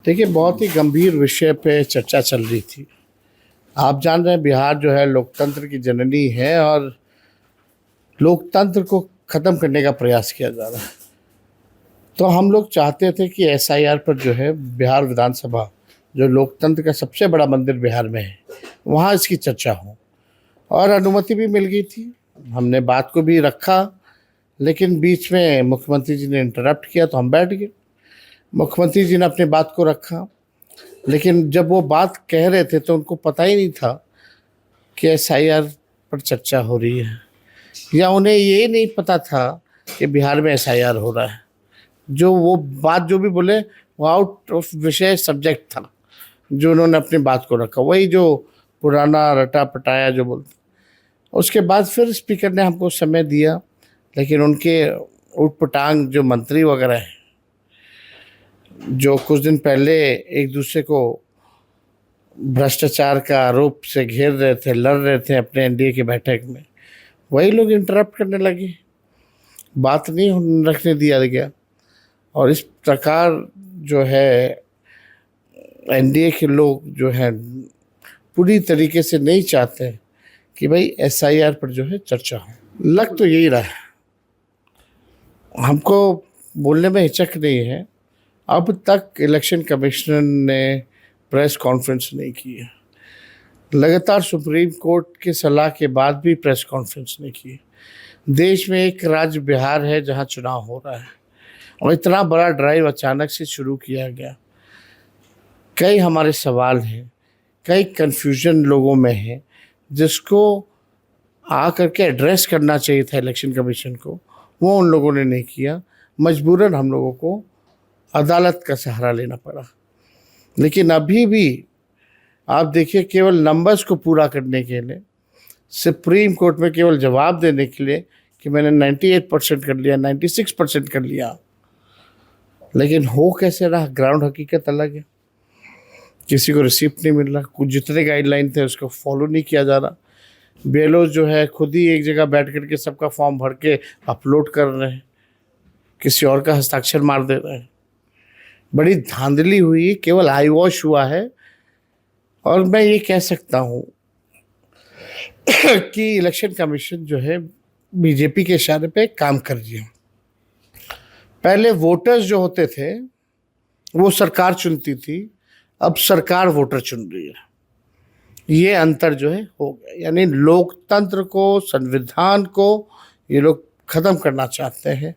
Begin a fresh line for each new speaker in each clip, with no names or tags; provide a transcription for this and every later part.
देखिए, बहुत ही गंभीर विषय पे चर्चा चल रही थी। आप जान रहे हैं बिहार जो है लोकतंत्र की जननी है और लोकतंत्र को ख़त्म करने का प्रयास किया जा रहा है। तो हम लोग चाहते थे कि एसआईआर पर जो है बिहार विधानसभा, जो लोकतंत्र का सबसे बड़ा मंदिर बिहार में है, वहाँ इसकी चर्चा हो और अनुमति भी मिल गई थी। हमने बात को भी रखा, लेकिन बीच में मुख्यमंत्री जी ने इंटरप्ट किया तो हम बैठ गए। मुख्यमंत्री जी ने अपनी बात को रखा, लेकिन जब वो बात कह रहे थे तो उनको पता ही नहीं था कि एसआईआर पर चर्चा हो रही है, या उन्हें ये नहीं पता था कि बिहार में एसआईआर हो रहा है। जो वो बात जो भी बोले वो आउट ऑफ विषय सब्जेक्ट था, जो उन्होंने अपनी बात को रखा, वही जो पुराना रटा पटाया जो बोलते। उसके बाद फिर स्पीकर ने हमको समय दिया, लेकिन उनके उटपटांग जो मंत्री वगैरह हैं, जो कुछ दिन पहले एक दूसरे को भ्रष्टाचार का आरोप से घेर रहे थे, लड़ रहे थे अपने एनडीए की बैठक में, वही लोग इंटरप्ट करने लगे, बात नहीं रखने दिया गया। और इस प्रकार जो है एनडीए के लोग जो हैं पूरी तरीके से नहीं चाहते कि भाई एसआईआर पर जो है चर्चा हो। लग तो यही रहा है, हमको बोलने में हिचक नहीं है। अब तक इलेक्शन कमिश्नर ने प्रेस कॉन्फ्रेंस नहीं की है, लगातार सुप्रीम कोर्ट की सलाह के बाद भी प्रेस कॉन्फ्रेंस नहीं की। देश में एक राज्य बिहार है जहां चुनाव हो रहा है और इतना बड़ा ड्राइव अचानक से शुरू किया गया। कई हमारे सवाल हैं, कई कन्फ्यूजन लोगों में है, जिसको आ करके एड्रेस करना चाहिए था इलेक्शन कमीशन को, वो उन लोगों ने नहीं किया। मजबूरन हम लोगों को अदालत का सहारा लेना पड़ा। लेकिन अभी भी आप देखिए, केवल नंबर्स को पूरा करने के लिए, सुप्रीम कोर्ट में केवल जवाब देने के लिए कि मैंने 98% कर लिया, 96% कर लिया, लेकिन हो कैसे रहा, ग्राउंड हकीकत अलग है। किसी को रिसिप्ट नहीं मिल रहा, कुछ जितने गाइडलाइन थे उसको फॉलो नहीं किया जा रहा। बेलोज जो है खुद ही एक जगह बैठ करके सबका फॉर्म भर के अपलोड कर रहे हैं, किसी और का हस्ताक्षर मार दे रहे हैं। बड़ी धांधली हुई, केवल आई वॉश हुआ है। और मैं ये कह सकता हूँ कि इलेक्शन कमीशन जो है बीजेपी के इशारे पे काम कर रही है। पहले वोटर्स जो होते थे वो सरकार चुनती थी, अब सरकार वोटर चुन रही है। ये अंतर जो है हो गया, यानी लोकतंत्र को, संविधान को ये लोग ख़त्म करना चाहते हैं।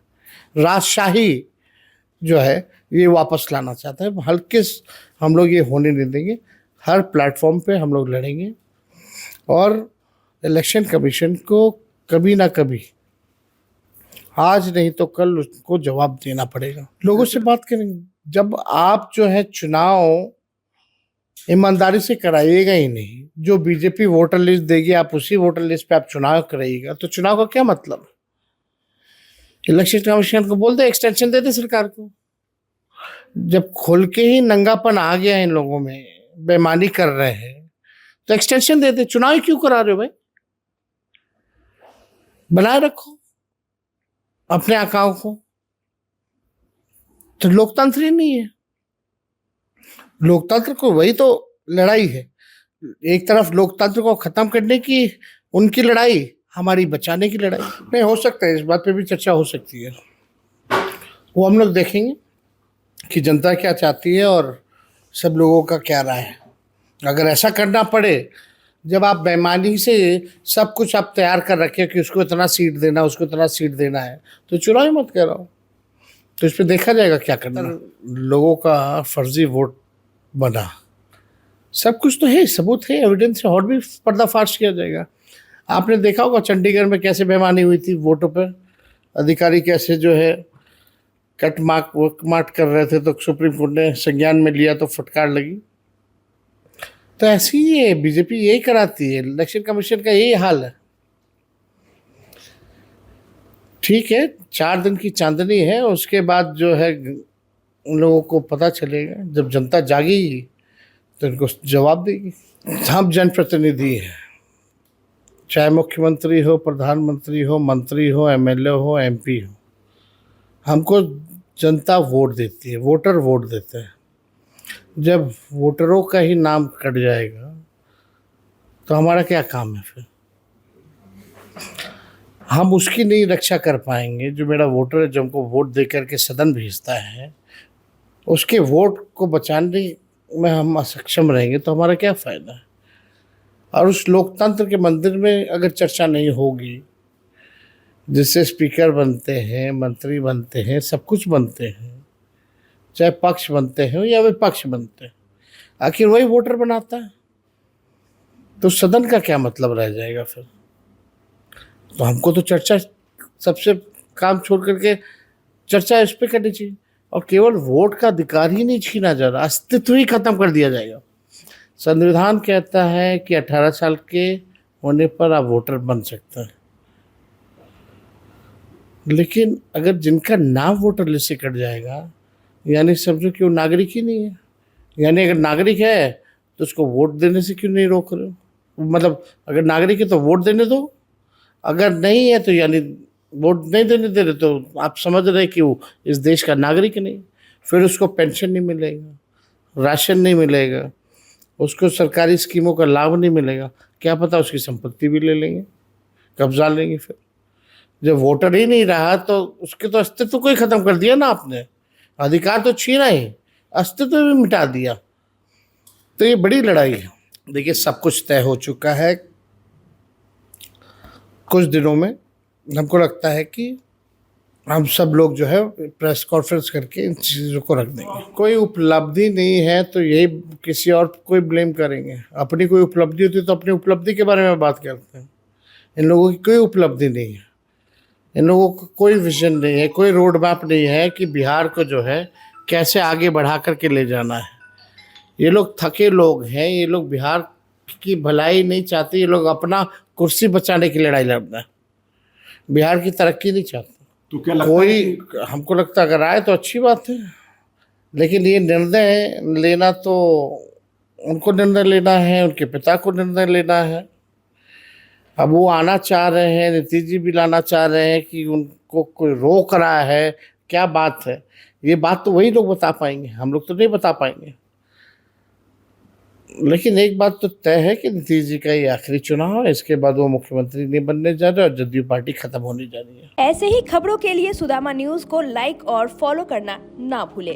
राजशाही जो है ये वापस लाना चाहते हैं। हल्के हम लोग ये होने नहीं देंगे, हर प्लेटफॉर्म पे हम लोग लड़ेंगे और इलेक्शन कमीशन को कभी ना कभी, आज नहीं तो कल, उसको जवाब देना पड़ेगा। लोगों से बात करेंगे। जब आप जो है चुनाव ईमानदारी से कराइएगा ही नहीं, जो बीजेपी वोटर लिस्ट देगी आप उसी वोटर लिस्ट पे आप चुनाव कराइएगा, तो चुनाव का क्या मतलब? इलेक्शन कमीशन को बोल दे एक्सटेंशन दे दे सरकार को। जब खुल के ही नंगापन आ गया इन लोगों में, बेईमानी कर रहे हैं, तो एक्सटेंशन दे दे। चुनाव क्यों करा रहे हो भाई? बनाए रखो अपने आकाओं को। तो लोकतंत्र ही नहीं है। लोकतंत्र को वही तो लड़ाई है, एक तरफ लोकतंत्र को खत्म करने की उनकी लड़ाई, हमारी बचाने की लड़ाई। नहीं, हो सकता है इस बात पे भी चर्चा हो सकती है, वो हम लोग देखेंगे कि जनता क्या चाहती है और सब लोगों का क्या राय है। अगर ऐसा करना पड़े, जब आप बेईमानी से सब कुछ आप तैयार कर रखे कि उसको इतना सीट देना, उसको इतना सीट देना है, तो चुनाव ही मत कराओ। तो इस पर देखा जाएगा क्या करना। लोगों का फर्जी वोट बना, सब कुछ तो है, सबूत है, एविडेंस है, और भी पर्दाफाश किया जाएगा। आपने देखा होगा चंडीगढ़ में कैसे बेईमानी हुई थी वोटों पर, अधिकारी कैसे जो है कट मार्क कर रहे थे, तो सुप्रीम कोर्ट ने संज्ञान में लिया तो फटकार लगी। तो ऐसी ही है, बीजेपी यही कराती है, इलेक्शन कमीशन का यही हाल है। ठीक है, 4 दिन की चांदनी है, उसके बाद जो है उन लोगों को पता चलेगा। जब जनता जागेगी तो इनको जवाब देगी। हम जनप्रतिनिधि हैं, चाहे मुख्यमंत्री हो, प्रधानमंत्री हो, मंत्री हो, एमएलए हो, एमपी हो, हमको जनता वोट देती है, वोटर वोट देते हैं। जब वोटरों का ही नाम कट जाएगा तो हमारा क्या काम है फिर? हम उसकी नहीं रक्षा कर पाएंगे जो मेरा वोटर है, जो हमको वोट दे करके सदन भेजता है, उसके वोट को बचाने में हम असक्षम रहेंगे तो हमारा क्या फ़ायदा है? और उस लोकतंत्र के मंदिर में अगर चर्चा नहीं होगी, जिससे स्पीकर बनते हैं, मंत्री बनते हैं, सब कुछ बनते हैं, चाहे पक्ष बनते हैं या विपक्ष बनते हैं, आखिर वही वोटर बनाता है, तो सदन का क्या मतलब रह जाएगा फिर? तो हमको तो चर्चा सबसे काम छोड़ करके चर्चा इस पे करनी चाहिए। और केवल वोट का अधिकार ही नहीं छीना जा रहा, अस्तित्व ही खत्म कर दिया जाएगा। संविधान कहता है कि 18 साल के होने पर आप वोटर बन सकते हैं, लेकिन अगर जिनका नाम वोटर लिस्ट से कट जाएगा, यानी समझो कि वो नागरिक ही नहीं है। यानी अगर नागरिक है तो उसको वोट देने से क्यों नहीं रोक रहे हो? मतलब अगर नागरिक है तो वोट देने दो, अगर नहीं है तो यानी वोट नहीं देने दे रहे तो आप समझ रहे कि वो इस देश का नागरिक नहीं। फिर उसको पेंशन नहीं मिलेगा, राशन नहीं मिलेगा, उसको सरकारी स्कीमों का लाभ नहीं मिलेगा, क्या पता उसकी संपत्ति भी ले लेंगे, कब्जा लेंगे। फिर जब वोटर ही नहीं रहा तो उसके तो अस्तित्व को ही खत्म कर दिया ना आपने। अधिकार तो छीना ही, अस्तित्व भी मिटा दिया। तो ये बड़ी लड़ाई है। देखिए, सब कुछ तय हो चुका है। कुछ दिनों में हमको लगता है कि हम सब लोग जो है प्रेस कॉन्फ्रेंस करके इन चीज़ों को रख देंगे। कोई उपलब्धि नहीं है तो यही किसी और कोई ब्लेम करेंगे। अपनी कोई उपलब्धि होती तो अपनी उपलब्धि के बारे में बात करते हैं। इन लोगों की कोई उपलब्धि नहीं है, इन लोगों को कोई विजन नहीं है, कोई रोड मैप नहीं है कि बिहार को जो है कैसे आगे बढ़ा करके ले जाना है। ये लोग थके लोग हैं, ये लोग बिहार की भलाई नहीं चाहते, ये लोग अपना कुर्सी बचाने की लड़ाई लड़ रहे हैं, बिहार की तरक्की नहीं चाहते।
तो क्या लगता
कोई
है कि
हमको लगता है अगर आए तो अच्छी बात है, लेकिन ये निर्णय लेना तो उनको निर्णय लेना है, उनके पिता को निर्णय लेना है। अब वो आना चाह रहे हैं, नीतीश जी भी लाना चाह रहे हैं कि उनको कोई रोक रहा है, क्या बात है? ये बात तो वही लोग बता पाएंगे, हम लोग तो नहीं बता पाएंगे। लेकिन एक बात तो तय है कि नीतीश जी का ये आखिरी चुनाव है, इसके बाद वो मुख्यमंत्री नहीं बनने जा रहे और जदयू पार्टी खत्म होने जा रही है।
ऐसे ही खबरों के लिए सुदामा न्यूज को लाइक और फॉलो करना ना भूलें।